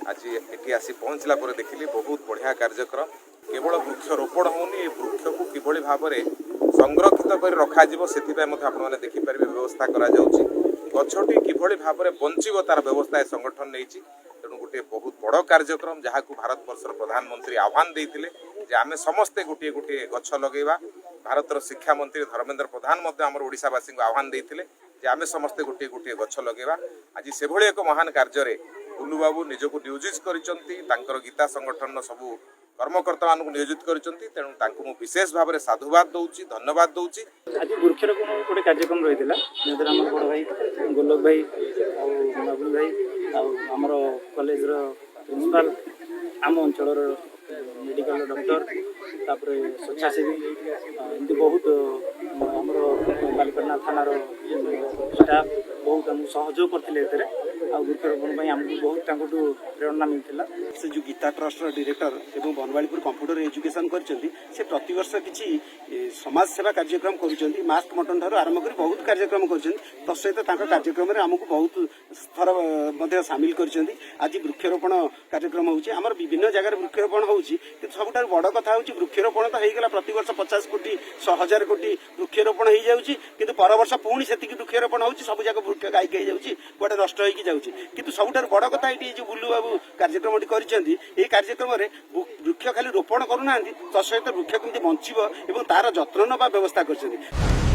आज एटी आसी पहुँचला पर देखिली बहुत बढ़िया कार्यक्रम केवल वृक्षरोपण होनी वृक्ष को किभली भाव में संरक्षित कर रखा से आपने देखिपारे व्यवस्था करा गछटी किभली भाव में बंचब तार व्यवस्था संगठन नहीं तेणु गोटे बहुत बड़ कार्यक्रम जहाँ को भारत वर्षर प्रधानमंत्री आह्वान देते आम समस्ते गोटे गोटे गछ लगेगा भारतर शिक्षा मंत्री धर्मेंद्र प्रधान आम ओडावासी को आह्वान देते आम समस्ते गोटे गोटे गछ लगेगा आज से भली एक महान कार्य बुलू बाबू निजक नियोजित कर गीता संगठन सबू कर्मकर्ता मान नियोजित कर विशेष भाव में साधुवाद दूची धन्यवाद दूची। आज वृक्षरोपण गोटे कार्यक्रम रही है बड़ भाई गोलोक भाई बाबुल भाई आमर कॉलेज प्रिंसिपाल आम अंचल मेडिकल डॉक्टर तापर स्वेच्छासेवी एमती बहुत आमर बालिपटना थानार स्टाफ बहुत आमको सहयोग करते वृक्षरोपण आमको बहुत प्रेरणा मिलता से जो गीता ट्रस्ट डायरेक्टर एवं बनवाड़ीपुर कंप्यूटर एजुकेशन कर प्रति वर्ष किसी समाज सेवा कार्यक्रम कर मास्क मटन ठार आरंभ कर बहुत कार्यक्रम कर तत्सहित कार्यक्रम में आमको बहुत थर सामिल कर आज वृक्षरोपण कार्यक्रम होमर विभिन्न जगह वृक्षरोपण हो सबुठ बड़ कथा हूँ वृक्षरोपण तो होगा प्रति वर्ष 50 कोटी 100,000 कोटी वृक्षरोपण हो जाऊँगी पर वर्ष पुणी से वृक्षरोपण हो सब जगह वृक्ष गायक हो नष्ट हो सबुठ बड़ कथा ये जो बुलू बाबू कार्यक्रम कार्यक्रम में वृक्ष खाली रोपण करूना तत्सहित वृक्ष केमती बंचब और तार जत्न नवा व्यवस्था कर